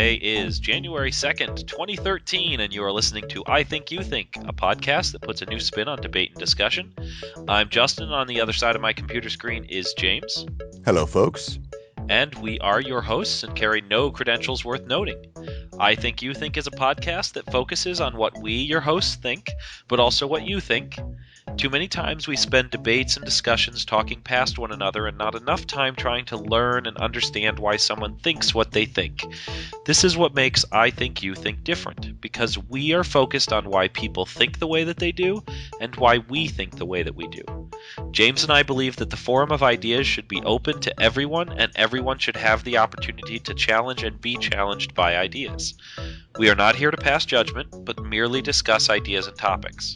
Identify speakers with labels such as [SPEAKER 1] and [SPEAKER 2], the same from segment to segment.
[SPEAKER 1] Today is January 2nd, 2013, and you are listening to I Think You Think, a podcast that puts a new spin on debate and discussion. I'm Justin. On the other side of my computer screen is James.
[SPEAKER 2] Hello, folks.
[SPEAKER 1] And we are your hosts and carry no credentials worth noting. I Think You Think is a podcast that focuses on what we, your hosts, think, but also what you think. Too many times we spend debates and discussions talking past one another and not enough time trying to learn and understand why someone thinks what they think. This is what makes I Think You Think different, because we are focused on why people think the way that they do and why we think the way that we do. James and I believe that the forum of ideas should be open to everyone, and everyone should have the opportunity to challenge and be challenged by ideas. We are not here to pass judgment, but merely discuss ideas and topics.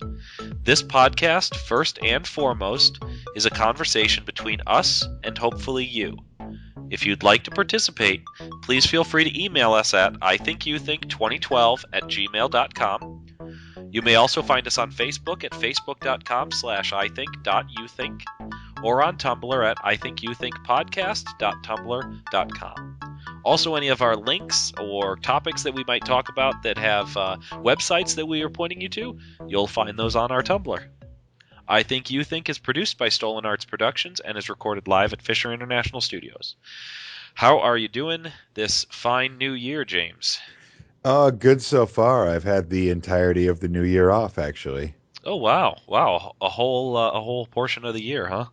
[SPEAKER 1] This podcast, first and foremost, is a conversation between us and hopefully you. If you'd like to participate, please feel free to email us at ithinkyouthink2012@gmail.com. You may also find us on Facebook at facebook.com/ithink.youthink or on Tumblr at ithinkyouThinkPodcast.tumblr.com. Also, any of our links or topics that we might talk about that have websites that we are pointing you to, you'll find those on our Tumblr. I Think You Think is produced by StolenArts Productions and is recorded live at Fisher International Studios. How are you doing this fine new year, James?
[SPEAKER 2] Good so far. I've had the entirety of the new year off, actually.
[SPEAKER 1] Oh, wow. A whole portion of the year, huh?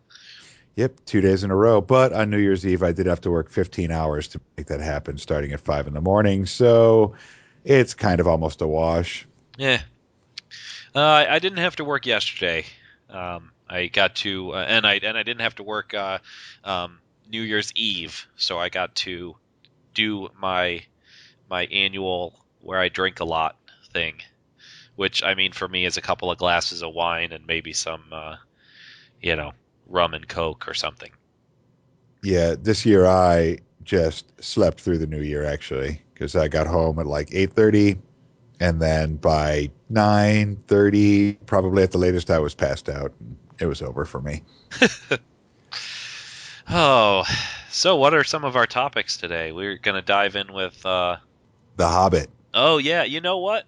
[SPEAKER 2] Yep, 2 days in a row. But on New Year's Eve, I did have to work 15 hours to make that happen, starting at 5 in the morning. So it's kind of almost a wash.
[SPEAKER 1] Yeah. I didn't have to work yesterday. I got to, and I didn't have to work New Year's Eve, so I got to do my annual where I drink a lot thing, which I mean for me is a couple of glasses of wine and maybe some, rum and Coke or something.
[SPEAKER 2] Yeah, this year I just slept through the new year, actually, because I got home at like 8:30, and then by 9:30, probably at the latest, I was passed out. It was over for me.
[SPEAKER 1] Oh, so what are some of our topics today? We're going to dive in with
[SPEAKER 2] The Hobbit.
[SPEAKER 1] Oh yeah, you know what?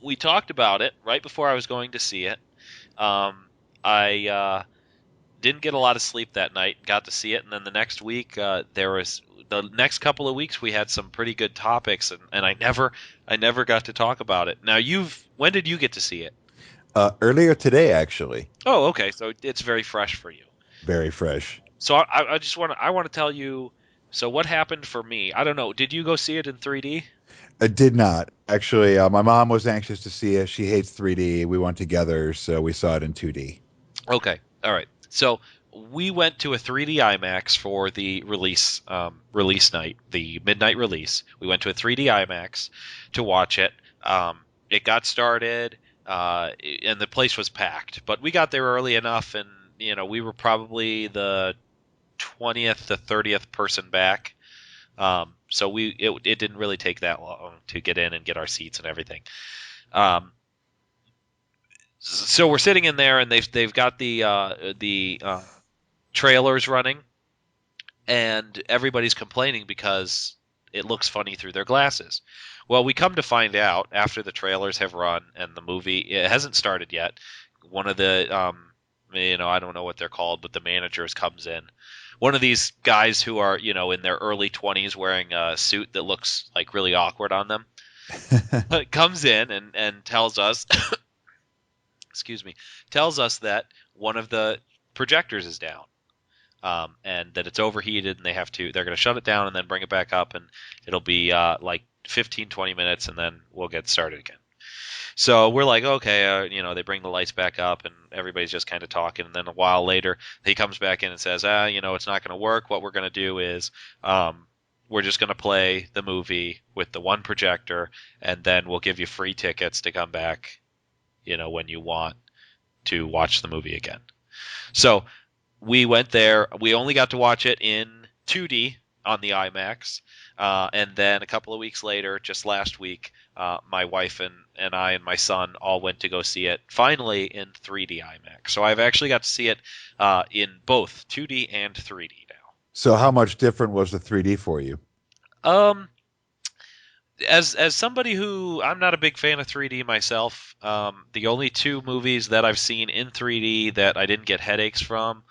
[SPEAKER 1] We talked about it right before I was going to see it. I didn't get a lot of sleep that night. Got to see it, and then the next week, the next couple of weeks we had some pretty good topics, and I never got to talk about it. Now when did you get to see it?
[SPEAKER 2] Earlier today, actually.
[SPEAKER 1] Oh, okay, so it's very fresh for you.
[SPEAKER 2] Very fresh.
[SPEAKER 1] So I just want to tell you. So what happened for me? I don't know. Did you go see it in 3D?
[SPEAKER 2] I did not. Actually, my mom was anxious to see it. She hates 3D. We went together, so we saw it in 2D.
[SPEAKER 1] Okay. All right. So we went to a 3D IMAX for the release night, the midnight release. We went to a 3D IMAX to watch it. It got started, and the place was packed. But we got there early enough, and we were probably the 20th to 30th person back. So it didn't really take that long to get in and get our seats and everything. So we're sitting in there, and they've got the trailers running, and everybody's complaining because it looks funny through their glasses. Well, we come to find out after the trailers have run and the movie it hasn't started yet. One of the I don't know what they're called, but the managers comes in. One of these guys who are in their early 20s wearing a suit that looks like really awkward on them comes in and tells us. Excuse me, tells us that one of the projectors is down, and that it's overheated, and they're going to shut it down and then bring it back up, and it'll be like 15-20 minutes, and then we'll get started again. So we're like, okay, they bring the lights back up, and everybody's just kind of talking, and then a while later he comes back in and says, it's not going to work. What we're going to do is we're just going to play the movie with the one projector, and then we'll give you free tickets to come back when you want to watch the movie again. So we went there. We only got to watch it in 2D on the IMAX. And then a couple of weeks later, just last week, my wife and I and my son all went to go see it finally in 3D IMAX. So I've actually got to see it in both 2D and 3D now.
[SPEAKER 2] So how much different was the 3D for you?
[SPEAKER 1] as somebody who I'm not a big fan of 3D myself, the only two movies that I've seen in 3D that I didn't get headaches from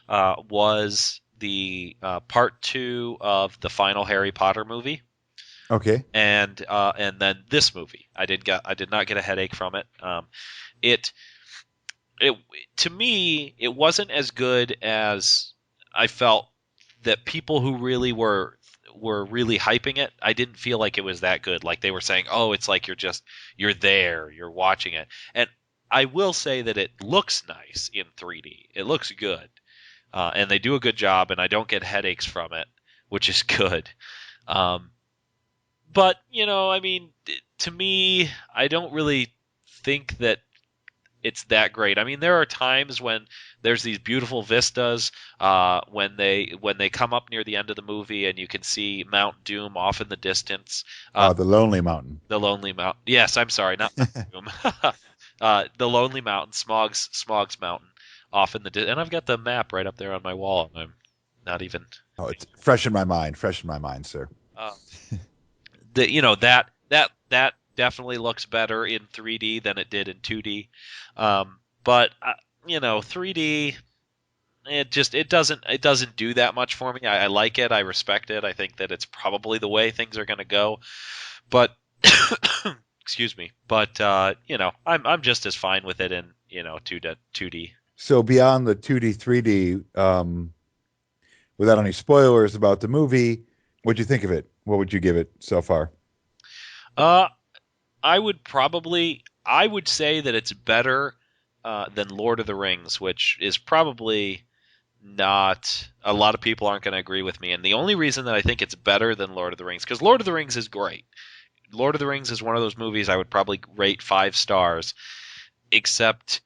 [SPEAKER 1] was the part two of the final Harry Potter movie,
[SPEAKER 2] Okay.
[SPEAKER 1] and then this movie. I did not get a headache from it. It it to me it wasn't as good as I felt that people who really were really hyping it. I didn't feel like it was that good. Like they were saying, "Oh, it's like you're there, you're watching it." And I will say that it looks nice in 3D. It looks good, and they do a good job, and I don't get headaches from it, which is good. Um, but I mean, to me, I don't really think that it's that great. I mean, there are times when there's these beautiful vistas when they come up near the end of the movie and you can see Mount Doom off in the distance. Uh,
[SPEAKER 2] The Lonely Mountain.
[SPEAKER 1] the Lonely Mountain. Yes, I'm sorry, not Mount Doom. The Lonely Mountain, Smog's Mountain, off in the and I've got the map right up there on my wall. I'm not even.
[SPEAKER 2] Oh, it's fresh in my mind. Fresh in my mind, sir.
[SPEAKER 1] Uh, that definitely looks better in 3D than it did in 2D. But 3D it doesn't do that much for me. I like it. I respect it. I think that it's probably the way things are going to go. But excuse me. But I'm just as fine with it in 2D.
[SPEAKER 2] So beyond the 2D, 3D, without any spoilers about the movie, what'd you think of it? What would you give it so far?
[SPEAKER 1] Uh, I would say that it's better than Lord of the Rings, which is probably not a lot of people aren't going to agree with me. And the only reason that I think it's better than Lord of the Rings, because Lord of the Rings is great. Lord of the Rings is one of those movies I would probably rate 5 stars, except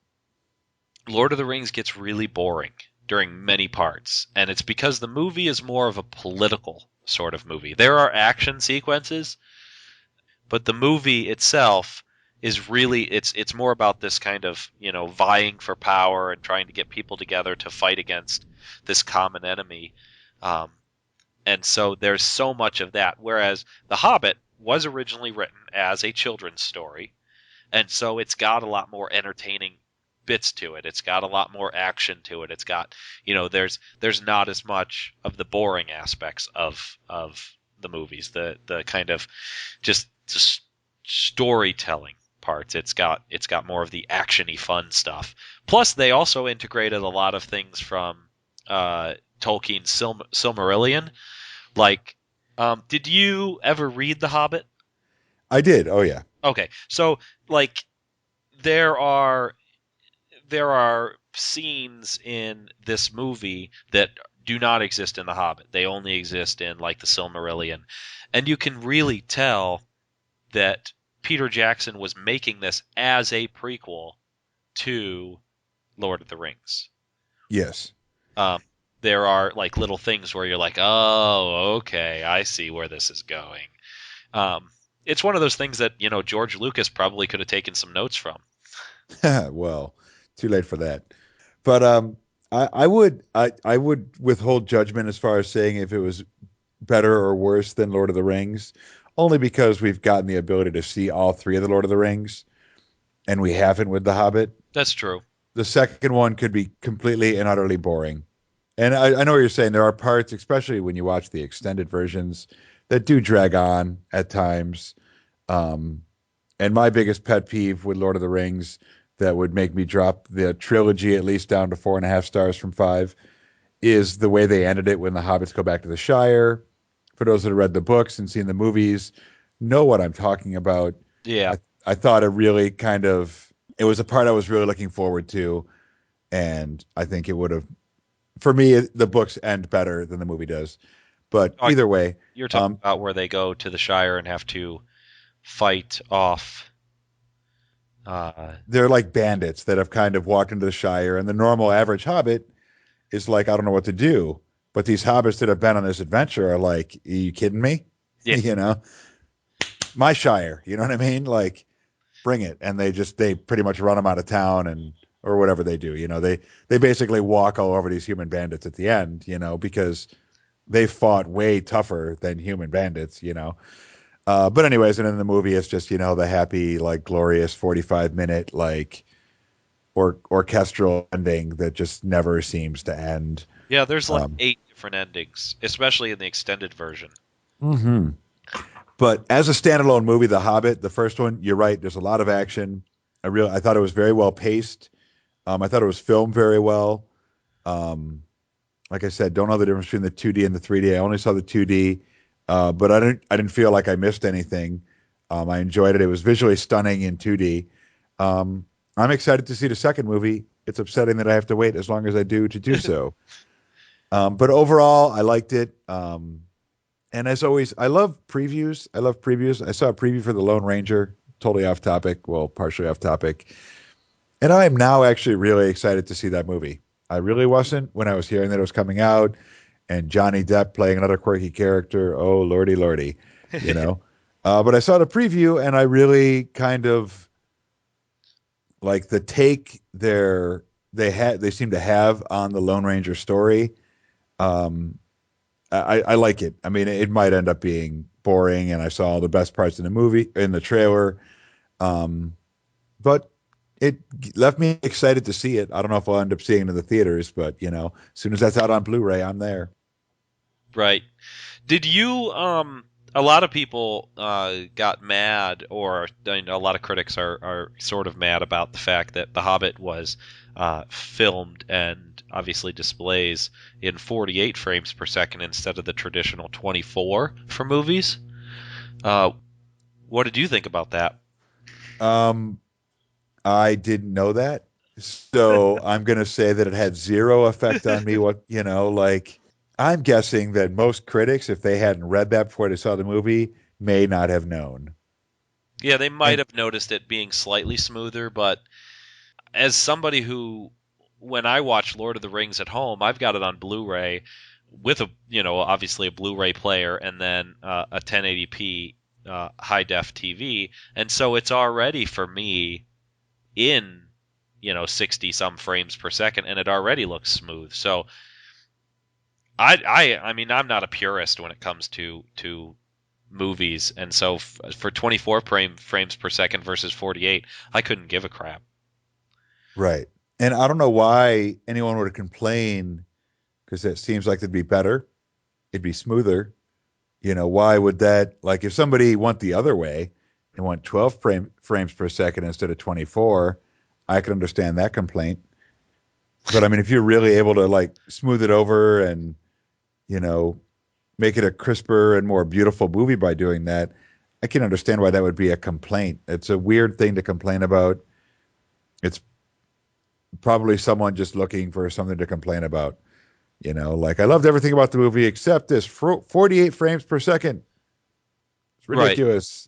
[SPEAKER 1] Lord of the Rings gets really boring during many parts. And it's because the movie is more of a political sort of movie. There are action sequences, but the movie itself is really it's more about this kind of vying for power and trying to get people together to fight against this common enemy, um, and so there's so much of that, whereas The Hobbit was originally written as a children's story, and so it's got a lot more entertaining bits to it. It's got a lot more action to it. It's got there's not as much of the boring aspects of the movies, the kind of just storytelling parts. It's got more of the actiony fun stuff. Plus, they also integrated a lot of things from Tolkien's Silmarillion. Like, did you ever read The Hobbit?
[SPEAKER 2] I did. Oh yeah.
[SPEAKER 1] Okay, so like there are there are scenes in this movie that do not exist in The Hobbit. They only exist in like the Silmarillion, and you can really tell that Peter Jackson was making this as a prequel to Lord of the Rings.
[SPEAKER 2] Yes.
[SPEAKER 1] Um, there are like little things where you're like, oh, okay, I see where this is going. Um, it's one of those things that George Lucas probably could have taken some notes from.
[SPEAKER 2] Well, too late for that. But I would withhold judgment as far as saying if it was better or worse than Lord of the Rings, only because we've gotten the ability to see all three of the Lord of the Rings, and we haven't with The Hobbit.
[SPEAKER 1] That's true.
[SPEAKER 2] The second one could be completely and utterly boring. And I know what you're saying. There are parts, especially when you watch the extended versions, that do drag on at times. Um, and my biggest pet peeve with Lord of the Rings that would make me drop the trilogy at least down to 4.5 stars from 5 is the way they ended it when the hobbits go back to the Shire. For those that have read the books and seen the movies, know what I'm talking about.
[SPEAKER 1] Yeah.
[SPEAKER 2] I thought it was a part I was really looking forward to, and I think it would have, for me, the books end better than the movie does. But
[SPEAKER 1] Talk-
[SPEAKER 2] either way,
[SPEAKER 1] You're talking
[SPEAKER 2] um,
[SPEAKER 1] about where they go to the Shire and have to fight off. Uh,
[SPEAKER 2] they're like bandits that have kind of walked into the Shire, and the normal average hobbit is like, I don't know what to do. But these hobbits that have been on this adventure are like, are you kidding me?
[SPEAKER 1] yeah.
[SPEAKER 2] You know, my Shire, you know what I mean? Like, bring it. And they pretty much run them out of town and, or whatever they do. They basically walk all over these human bandits at the end, because they fought way tougher than human bandits. But anyways, and in the movie, it's just, the happy, like glorious 45-minute, like orchestral ending that just never seems to end.
[SPEAKER 1] Yeah, there's like
[SPEAKER 2] Um,
[SPEAKER 1] 8 different endings, especially in the extended version.
[SPEAKER 2] mhm. But as a standalone movie, The Hobbit, the first one, you're right. There's a lot of action. I thought it was very well paced. I thought it was filmed very well. Um, like I said, don't know the difference between the 2D and the 3D. I only saw the 2D, but I didn't feel like I missed anything. I enjoyed it. It was visually stunning in 2D. Um, I'm excited to see the second movie. It's upsetting that I have to wait as long as I do to do so. But overall, I liked it. And as always, I love previews. I love previews. I saw a preview for The Lone Ranger, totally off topic, well, partially off topic. And I am now actually really excited to see that movie. I really wasn't when I was hearing that it was coming out and Johnny Depp playing another quirky character. Oh, lordy, lordy, you know. But I saw the preview and I really kind of like the take they seem to have on the Lone Ranger story. Um, I like it. I mean, it might end up being boring, and I saw all the best parts in the movie in the trailer. Um, but it left me excited to see it. I don't know if I'll end up seeing it in the theaters, but as soon as that's out on Blu-ray, I'm there.
[SPEAKER 1] Right. Did you a lot of people got mad, or a lot of critics are sort of mad about the fact that The Hobbit was filmed and obviously displays in 48 frames per second instead of the traditional 24 for movies. Uh, what did you think about that?
[SPEAKER 2] Um, I didn't know that, so I'm gonna say that it had zero effect on me. Like I'm guessing that most critics, if they hadn't read that before they saw the movie, may not have known.
[SPEAKER 1] Yeah, they might
[SPEAKER 2] And
[SPEAKER 1] have noticed it being slightly smoother, but as somebody who, when I watch Lord of the Rings at home, I've got it on Blu-ray with obviously a Blu-ray player and then a 1080p high def TV, and so it's already for me in 60 some frames per second, and it already looks smooth. So I mean, I'm not a purist when it comes to movies, and so for 24 frames per second versus 48, I couldn't give a crap.
[SPEAKER 2] right. And I don't know why anyone would complain because it seems like it'd be better, it'd be smoother. Why would that, like, if somebody went the other way and went 12 frames per second instead of 24, I could understand that complaint. But I mean, if you're really able to like smooth it over and, you know, make it a crisper and more beautiful movie by doing that, I can understand why that would be a complaint. It's a weird thing to complain about. It's probably someone just looking for something to complain about. Like I loved everything about the movie except this 48 frames per second. It's
[SPEAKER 1] Right.
[SPEAKER 2] ridiculous.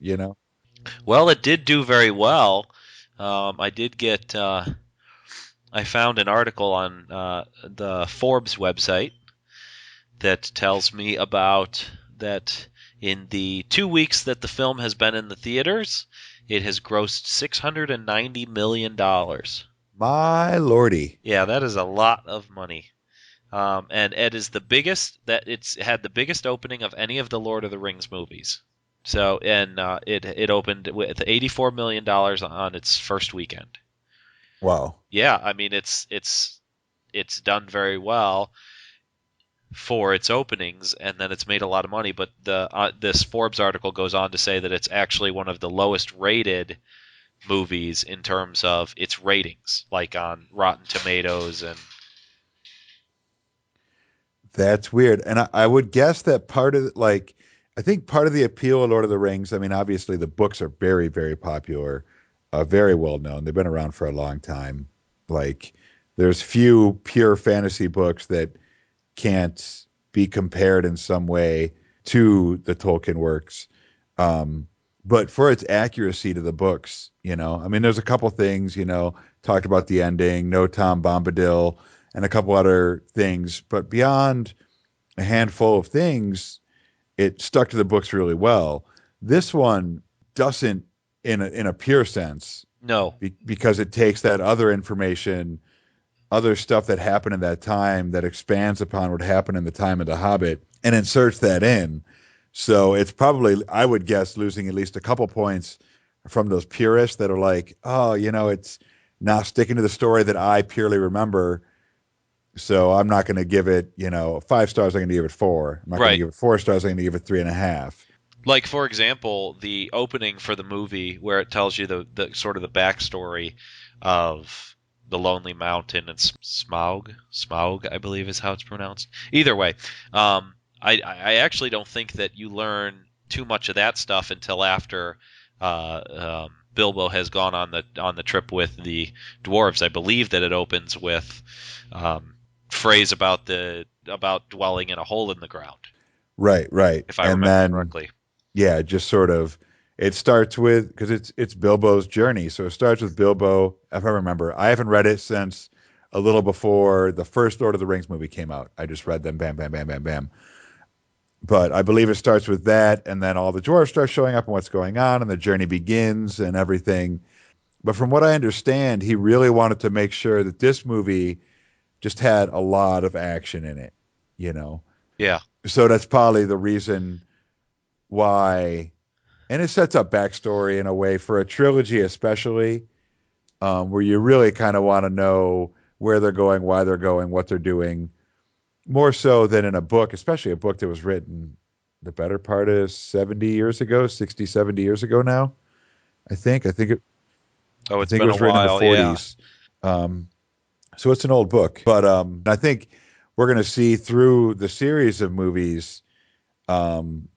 [SPEAKER 1] Well, it did do very well. I did get. I found an article on the Forbes website that tells me about that in the 2 weeks that the film has been in the theaters, it has grossed $690 million.
[SPEAKER 2] My lordy.
[SPEAKER 1] Yeah, that is a lot of money. And it is the biggest that it's had the biggest opening of any of the Lord of the Rings movies. So, and it opened with $84 million on its first weekend.
[SPEAKER 2] Wow.
[SPEAKER 1] Yeah, I mean it's done very well for its openings, and then it's made a lot of money. But the this Forbes article goes on to say that it's actually one of the lowest rated movies in terms of its ratings, like on Rotten Tomatoes and
[SPEAKER 2] That's weird. And I would guess that I think part of the appeal of Lord of the Rings, I mean, obviously the books are very, very popular, very well known. They've been around for a long time. Like, there's few pure fantasy books that can't be compared in some way to the Tolkien works. Um, but for its accuracy to the books, I mean, there's a couple things, talked about the ending, no Tom Bombadil, and a couple other things. But beyond a handful of things, it stuck to the books really well. This one doesn't, in a pure sense,
[SPEAKER 1] no,
[SPEAKER 2] because it takes that other information, other stuff that happened in that time that expands upon what happened in the time of the Hobbit and inserts that in. So it's probably, I would guess, losing at least a couple points from those purists that are like, oh, it's not sticking to the story that I purely remember. So I'm not going to give it, 5 stars. I'm going to give it four. I'm not going to
[SPEAKER 1] Right.
[SPEAKER 2] give it 4 stars. I'm going to give it 3.5.
[SPEAKER 1] Like for example, the opening for the movie where it tells you the sort of the backstory of the Lonely Mountain and Smaug, I believe is how it's pronounced. Either way, I actually don't think that you learn too much of that stuff until after Bilbo has gone on the trip with the dwarves. I believe that it opens with phrase about dwelling in a hole in the ground,
[SPEAKER 2] Right, right.
[SPEAKER 1] if I
[SPEAKER 2] And
[SPEAKER 1] remember
[SPEAKER 2] then,
[SPEAKER 1] correctly.
[SPEAKER 2] yeah, just sort of, it starts with, because it's Bilbo's journey. So it starts with Bilbo, if I remember. I haven't read it since a little before the first Lord of the Rings movie came out. I just read them, bam, bam, bam, bam, bam. But I believe it starts with that, and then all the dwarves start showing up and what's going on, and the journey begins and everything. But from what I understand, he really wanted to make sure that this movie just had a lot of action in it, you know.
[SPEAKER 1] Yeah.
[SPEAKER 2] So that's probably the reason why, and it sets up backstory in a way for a trilogy, especially where you really kind of want to know where they're going, why they're going, what they're doing, more so than in a book, especially a book that was written the better part of 70 years ago, 60, 70 years ago now. I think.
[SPEAKER 1] Oh,
[SPEAKER 2] I
[SPEAKER 1] it's
[SPEAKER 2] think it
[SPEAKER 1] been a
[SPEAKER 2] was written in the
[SPEAKER 1] while. Yeah.
[SPEAKER 2] 40s. Um, so it's an old book, but I think we're going to see through the series of movies um,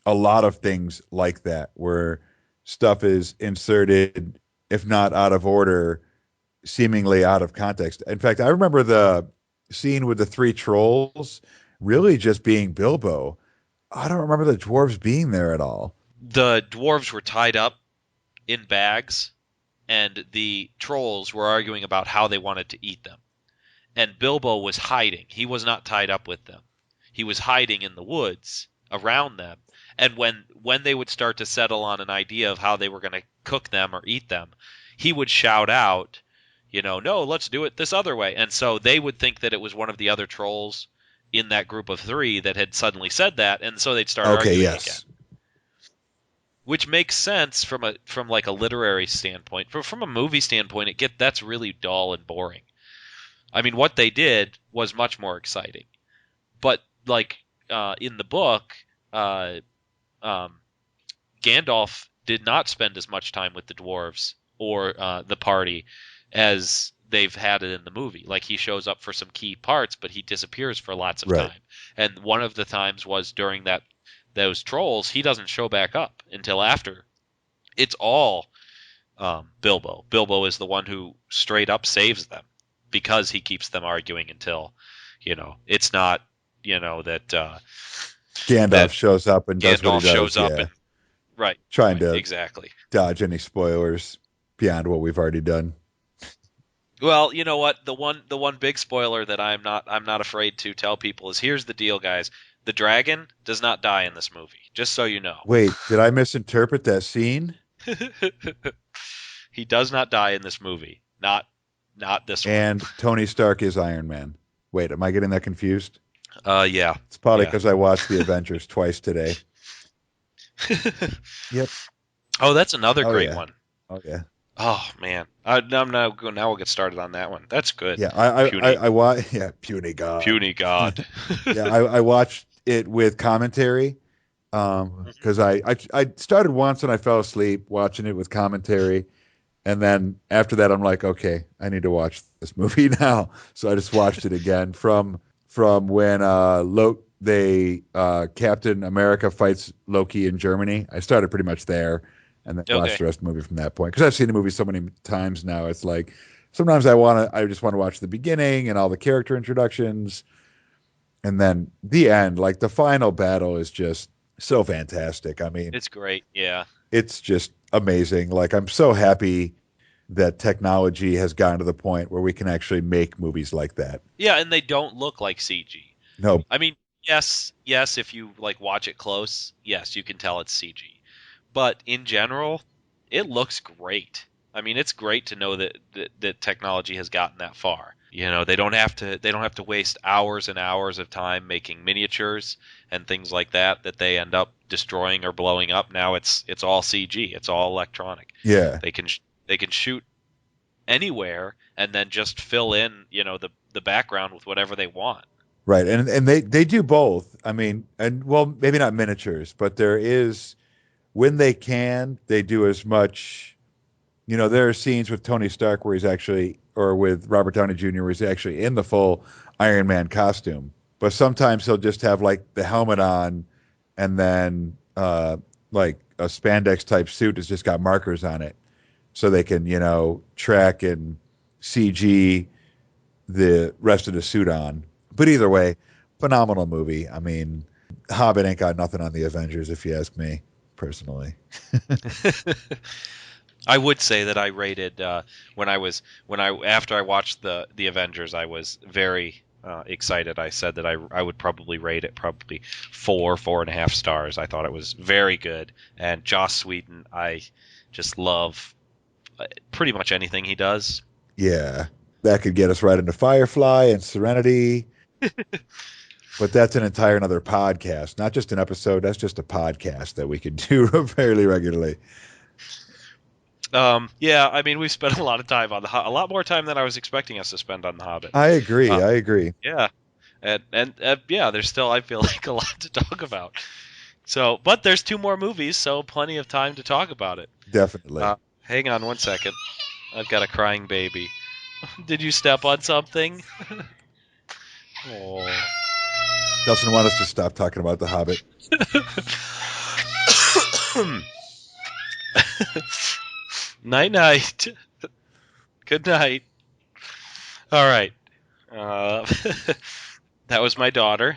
[SPEAKER 2] a lot of things like that, where stuff is inserted, if not out of order, seemingly out of context. In fact, I remember the scene with the three trolls really just being Bilbo. I don't remember the dwarves being there at all.
[SPEAKER 1] The dwarves were tied up in bags, and the trolls were arguing about how they wanted to eat them. And Bilbo was hiding. He was not tied up with them. He was hiding in the woods around them. And when they would start to settle on an idea of how they were going to cook them or eat them, he would shout out, no, let's do it this other way. And so they would think that it was one of the other trolls in that group of three that had suddenly said that, and so they'd start
[SPEAKER 2] Okay,
[SPEAKER 1] arguing again.
[SPEAKER 2] yes.
[SPEAKER 1] Which makes sense from like a literary standpoint. From a movie standpoint, that's really dull and boring. I mean, what they did was much more exciting. But like in the book, uh, um, Gandalf did not spend as much time with the dwarves or the party as they've had it in the movie. Like he shows up for some key parts, but he disappears for lots of
[SPEAKER 2] Right.
[SPEAKER 1] time. And one of the times was during those trolls. He doesn't show back up until after. It's all Bilbo. Bilbo is the one who straight up saves them because he keeps them arguing until, it's not, that
[SPEAKER 2] Gandalf
[SPEAKER 1] that
[SPEAKER 2] shows up and does what he
[SPEAKER 1] Gandalf shows
[SPEAKER 2] does.
[SPEAKER 1] up
[SPEAKER 2] Yeah.
[SPEAKER 1] and right,
[SPEAKER 2] Trying
[SPEAKER 1] right,
[SPEAKER 2] to
[SPEAKER 1] exactly.
[SPEAKER 2] dodge any spoilers beyond what we've already done.
[SPEAKER 1] Well, you know what? The one big spoiler that I'm not afraid to tell people is here's the deal, guys. The dragon does not die in this movie. Just so you know.
[SPEAKER 2] Wait, did I misinterpret that scene?
[SPEAKER 1] He does not die in this movie. Not this one.
[SPEAKER 2] And Tony Stark is Iron Man. Wait, am I getting that confused?
[SPEAKER 1] Yeah.
[SPEAKER 2] It's probably
[SPEAKER 1] Yeah.
[SPEAKER 2] because I watched the Avengers twice today. Yep.
[SPEAKER 1] Oh, that's another
[SPEAKER 2] Oh
[SPEAKER 1] great
[SPEAKER 2] yeah.
[SPEAKER 1] one.
[SPEAKER 2] Oh yeah.
[SPEAKER 1] Oh man, I'm now we'll get started on that one. That's good.
[SPEAKER 2] Yeah. I
[SPEAKER 1] Puny,
[SPEAKER 2] watch. Yeah. Puny God.
[SPEAKER 1] puny god.
[SPEAKER 2] Yeah. I watched it with commentary.
[SPEAKER 1] Mhm.
[SPEAKER 2] Because I started once and I fell asleep watching it with commentary, and then after that I'm like, okay, I need to watch this movie now. So I just watched it again from when Captain America fights Loki in Germany. I started pretty much there, and then watched
[SPEAKER 1] Okay.
[SPEAKER 2] the rest of the movie from that point. Because I've seen the movie so many times now, it's like sometimes I just want to watch the beginning and all the character introductions, and then the end. Like the final battle is just so fantastic. I mean,
[SPEAKER 1] It's great. Yeah.
[SPEAKER 2] it's just amazing. Like I'm so happy that technology has gotten to the point where we can actually make movies like that.
[SPEAKER 1] Yeah, and they don't look like CG.
[SPEAKER 2] No,
[SPEAKER 1] I mean, yes, if you like watch it close, yes, you can tell it's CG. But in general, it looks great. I mean, it's great to know that technology has gotten that far. You know, they don't have to waste hours and hours of time making miniatures and things like that they end up destroying or blowing up. Now it's all CG. It's all electronic.
[SPEAKER 2] Yeah,
[SPEAKER 1] They can they can shoot anywhere and then just fill in, the background with whatever they want.
[SPEAKER 2] right. And they do both. I mean, and well, maybe not miniatures, but there is when they can, they do as much. There are scenes with Tony Stark where he's actually, or with Robert Downey Jr., where he's actually in the full Iron Man costume. But sometimes he'll just have like the helmet on and then like a spandex type suit that's just got markers on it so they can, track and CG the rest of the suit on. But either way, phenomenal movie. I mean, Hobbit ain't got nothing on the Avengers, if you ask me personally.
[SPEAKER 1] I would say that I rated when I after I watched the Avengers, I was very excited. I said that I would probably rate it probably 4.5 stars. I thought it was very good, and Joss Whedon, I just love pretty much anything he does.
[SPEAKER 2] Yeah, that could get us right into Firefly and Serenity, but that's an entire another podcast, not just an episode. That's just a podcast that we could do fairly regularly.
[SPEAKER 1] Yeah, I mean, we spent a lot of time on a lot more time than I was expecting us to spend on the Hobbit.
[SPEAKER 2] I agree.
[SPEAKER 1] Uh,
[SPEAKER 2] I agree.
[SPEAKER 1] yeah, and yeah, there's still, I feel like, a lot to talk about. So, but there's two more movies, so plenty of time to talk about it.
[SPEAKER 2] Definitely.
[SPEAKER 1] Uh, Hang on one second. I've got a crying baby. Did you step on something? Oh.
[SPEAKER 2] Doesn't want us to stop talking about The Hobbit.
[SPEAKER 1] Night night. Good night. All right. Uh, that was my daughter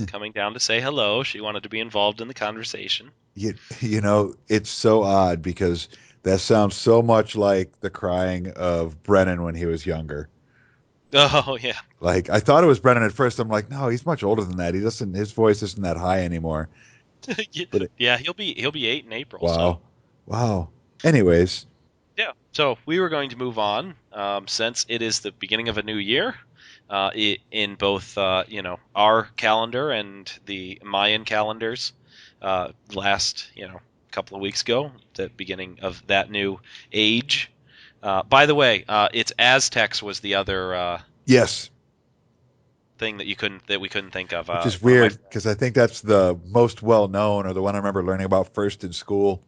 [SPEAKER 1] coming down to say hello. She wanted to be involved in the conversation.
[SPEAKER 2] It's so odd because that sounds so much like the crying of Brennan when he was younger.
[SPEAKER 1] Oh yeah.
[SPEAKER 2] Like I thought it was Brennan at first. I'm like, no, he's much older than that. He doesn't. His voice isn't that high anymore. But
[SPEAKER 1] Yeah, he'll be 8 in April, so
[SPEAKER 2] wow, wow. Anyways,
[SPEAKER 1] yeah. So we were going to move on, since it is the beginning of a new year, in both our calendar and the Mayan calendars. Last couple of weeks ago, the beginning of that new age. By the way, it's Aztecs was the other
[SPEAKER 2] yes,
[SPEAKER 1] thing that we couldn't think of.
[SPEAKER 2] which is
[SPEAKER 1] One of my
[SPEAKER 2] weird because I think that's the most well known or the one I remember learning about first in school.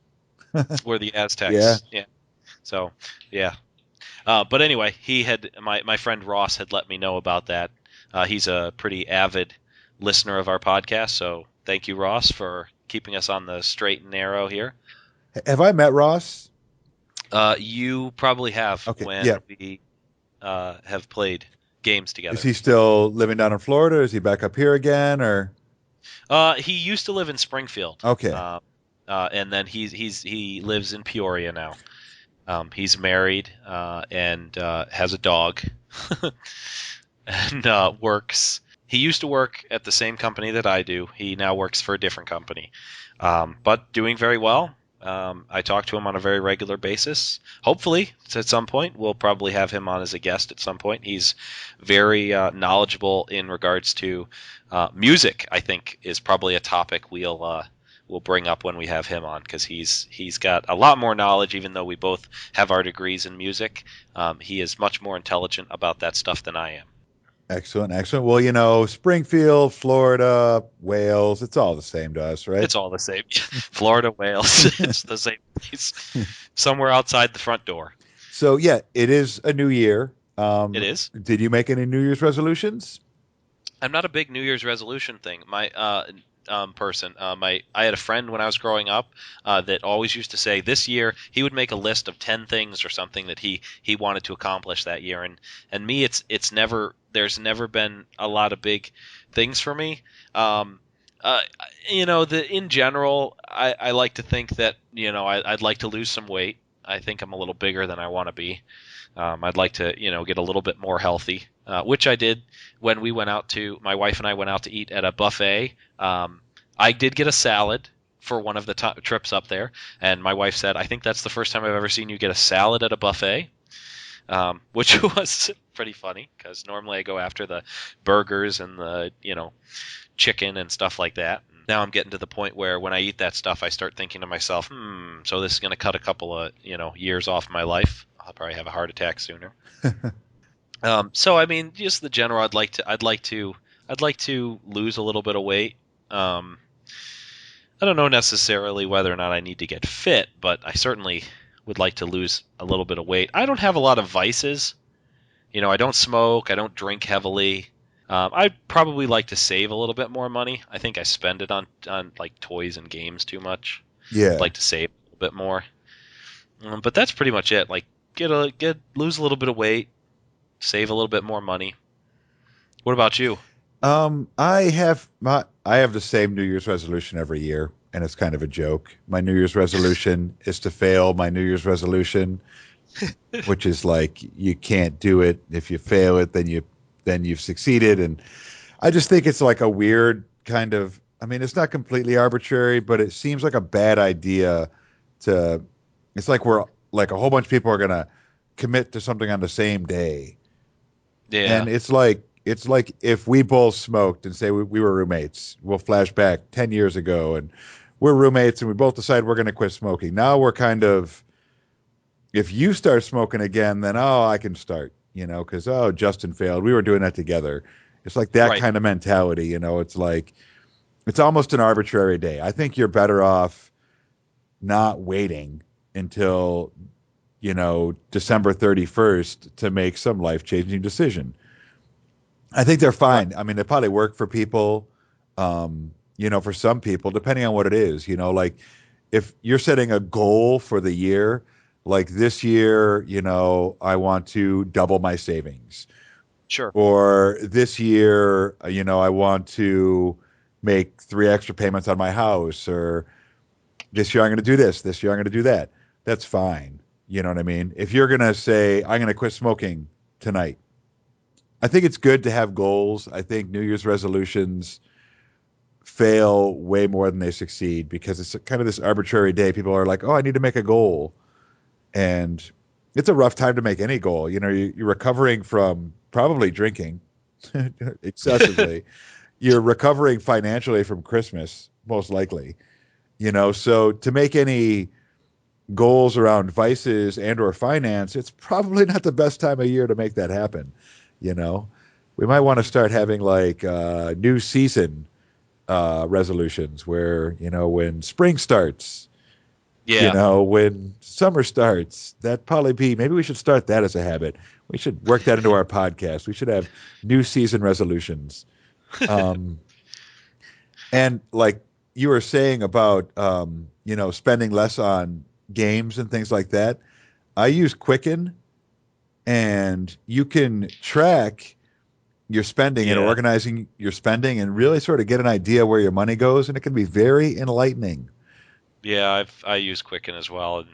[SPEAKER 1] were the
[SPEAKER 2] Yeah,
[SPEAKER 1] Aztecs. Yeah. So yeah. But anyway, he had my friend Ross had let me know about that. He's a pretty avid listener of our podcast, so thank you, Ross, for keeping us on the straight and narrow here.
[SPEAKER 2] have I met Ross?
[SPEAKER 1] You probably have
[SPEAKER 2] Okay,
[SPEAKER 1] when
[SPEAKER 2] yeah.
[SPEAKER 1] we have played games
[SPEAKER 2] Is
[SPEAKER 1] together.
[SPEAKER 2] he still living down in Florida? Is he back up here again? Or
[SPEAKER 1] He used to live in Springfield,
[SPEAKER 2] okay,
[SPEAKER 1] and then he lives in Peoria now. He's married and has a dog, and works. He used to work at the same company that I do. He now works for a different company, but doing very well. I talk to him on a very regular basis. Hopefully, at some point, we'll probably have him on as a guest at some point. He's very knowledgeable in regards to music. I think is probably a topic we'll bring up when we have him on because he's got a lot more knowledge. Even though we both have our degrees in music, he is much more intelligent about that stuff than I am.
[SPEAKER 2] excellent, excellent. Well, Springfield, Florida, Wales, it's all the same to us, right?
[SPEAKER 1] It's all the same. Florida, Wales, it's the same place. Somewhere outside the front door.
[SPEAKER 2] So yeah, it is a new year.
[SPEAKER 1] It is.
[SPEAKER 2] Did you make any New Year's resolutions?
[SPEAKER 1] I'm not a big New Year's resolution thing. My person. I had a friend when I was growing up that always used to say this year he would make a list of 10 things or something that he wanted to accomplish that year. And me, it's never there's never been a lot of big things for me. Um, uh, in general, I like to think that I'd like to lose some weight. I think I'm a little bigger than I want to be. I'd like to, get a little bit more healthy, which I did when my wife and I went out to eat at a buffet. I did get a salad, for one of the trips up there, and my wife said, "I think that's the first time I've ever seen you get a salad at a buffet," which was pretty funny because normally I go after the burgers and the chicken and stuff like that. Now I'm getting to the point where when I eat that stuff, I start thinking to myself, so this is going to cut a couple of years off my life. I'll probably have a heart attack sooner. So I mean, just the general. I'd like to lose a little bit of weight. Um, I don't know necessarily whether or not I need to get fit, but I certainly would like to lose a little bit of weight. I don't have a lot of vices. I don't smoke. I don't drink heavily. I'd probably like to save a little bit more money. I think I spend it on like toys and games too much. I'd
[SPEAKER 2] Yeah.
[SPEAKER 1] like to save a little bit more. But that's pretty much it. Like lose a little bit of weight, save a little bit more money. What about you?
[SPEAKER 2] I have the same New Year's resolution every year, and it's kind of a joke. My New Year's resolution is to fail my New Year's resolution, which is like you can't do it. If you fail it, then you've succeeded. And I just think it's like a weird kind of. I mean, it's not completely arbitrary, but it seems like a bad idea to. It's like we're like a whole bunch of people are gonna commit to something on the same day.
[SPEAKER 1] Yeah.
[SPEAKER 2] And it's like if we both smoked and say we were roommates, we'll flash back 10 years ago and we're roommates and we both decide we're going to quit smoking. Now we're kind of if you start smoking again, then oh, I can start, because oh, Justin failed. We were doing that together. It's like that
[SPEAKER 1] Right.
[SPEAKER 2] kind of mentality, It's like it's almost an arbitrary day. I think you're better off not waiting until December 31st to make some life-changing decision. I think they're
[SPEAKER 1] Right.
[SPEAKER 2] fine. I mean, they probably work for people, for some people, depending on what it is, like if you're setting a goal for the year, like this year, I want to double my savings,
[SPEAKER 1] Sure.
[SPEAKER 2] or this year, I want to make three extra payments on my house, or this year I'm going to do this year I'm going to do that. That's fine. You know what I mean? If you're going to say, I'm going to quit smoking tonight, I think it's good to have goals. I think New Year's resolutions fail way more than they succeed because it's kind of this arbitrary day. People are like, "Oh, I need to make a goal," and it's a rough time to make any goal. You're recovering from probably drinking excessively. You're recovering financially from Christmas, most likely. So to make any goals around vices and or finance, it's probably not the best time of year to make that happen. You know, we might want to start having like new season resolutions where when spring starts,
[SPEAKER 1] Yeah.
[SPEAKER 2] when summer starts. That probably be maybe we should start that as a habit. We should work that into our podcast. We should have new season resolutions. Um, and like you were saying about spending less on games and things like that. I use Quicken, and you can track your spending and
[SPEAKER 1] Yeah.
[SPEAKER 2] organizing your spending and really sort of get an idea where your money goes, and it can be very enlightening.
[SPEAKER 1] Yeah. I use Quicken as well, and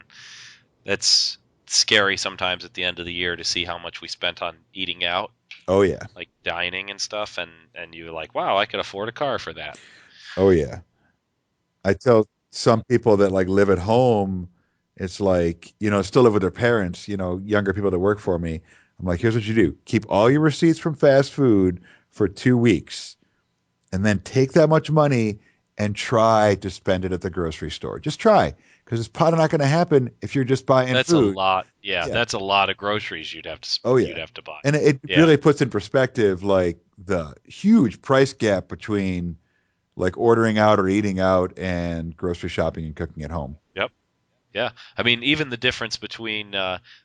[SPEAKER 1] it's scary sometimes at the end of the year to see how much we spent on eating out,
[SPEAKER 2] Oh yeah.
[SPEAKER 1] like dining and stuff, and you're like, wow, I could afford a car for that.
[SPEAKER 2] Oh yeah. I tell some people that like live at home, it's like, still live with their parents, younger people that work for me. I'm like, here's what you do. Keep all your receipts from fast food for 2 weeks and then take that much money and try to spend it at the grocery store. Just try, because it's probably not going to happen if you're just buying
[SPEAKER 1] That's a
[SPEAKER 2] food.
[SPEAKER 1] lot. Yeah,
[SPEAKER 2] Yeah.
[SPEAKER 1] that's a lot of groceries
[SPEAKER 2] Oh
[SPEAKER 1] you'd
[SPEAKER 2] yeah.
[SPEAKER 1] have to buy.
[SPEAKER 2] And it
[SPEAKER 1] Yeah.
[SPEAKER 2] really puts in perspective like the huge price gap between like ordering out or eating out and grocery shopping and cooking at home.
[SPEAKER 1] Yep. Yeah. I mean, even the difference between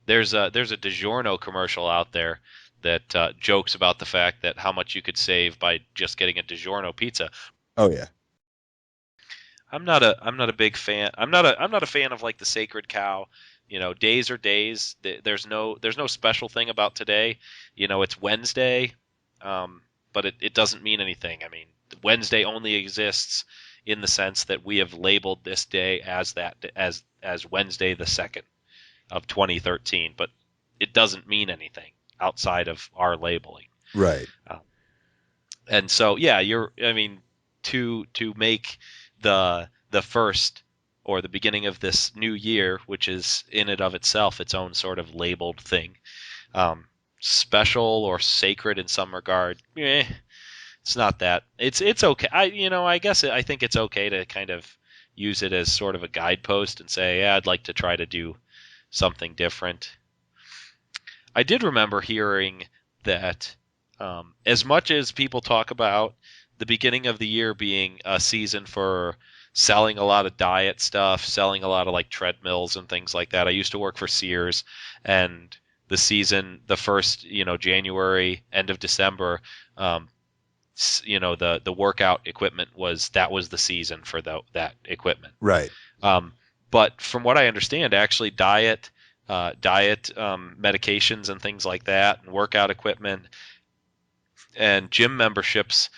[SPEAKER 1] there's a DiGiorno commercial out there that jokes about the fact that how much you could save by just getting a DiGiorno pizza.
[SPEAKER 2] Oh yeah.
[SPEAKER 1] I'm not a big fan. I'm not a fan of like the sacred cow. Days are days. There's no special thing about today. It's Wednesday, but it doesn't mean anything. I mean, Wednesday only exists in the sense that we have labeled this day as as Wednesday the 2nd of 2013, but it doesn't mean anything outside of our labeling.
[SPEAKER 2] Right.
[SPEAKER 1] And so, yeah, I mean, to make the the first or the beginning of this new year, which is in and of itself its own sort of labeled thing, um, special or sacred in some regard. It's not that. It's okay. I guess I think it's okay to kind of use it as sort of a guidepost and say, yeah, I'd like to try to do something different. I did remember hearing that as much as people talk about the beginning of the year being a season for selling a lot of diet stuff, selling a lot of like treadmills and things like that. I used to work for Sears, and the season, the first, January, end of December, um, the workout equipment was the season for that equipment.
[SPEAKER 2] Right.
[SPEAKER 1] Um, but from what I understand, actually, diet medications and things like that, and workout equipment and gym memberships,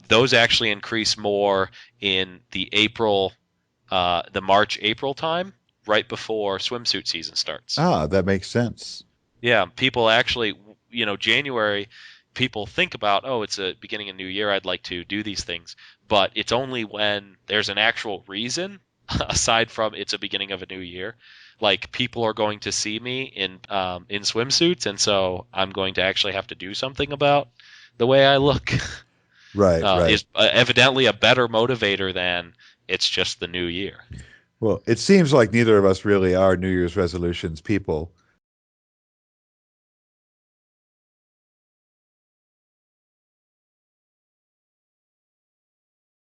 [SPEAKER 1] those actually increase more in the March April time, right before swimsuit season starts.
[SPEAKER 2] Ah, that makes sense.
[SPEAKER 1] Yeah, people actually, January, people think about, oh, it's a beginning of new year, I'd like to do these things. But it's only when there's an actual reason, aside from it's a beginning of a new year. Like people are going to see me in swimsuits, and so I'm going to actually have to do something about the way I look.
[SPEAKER 2] Right, right.
[SPEAKER 1] Is evidently a better motivator than it's just the new year.
[SPEAKER 2] Well, it seems like neither of us really are New Year's resolutions people.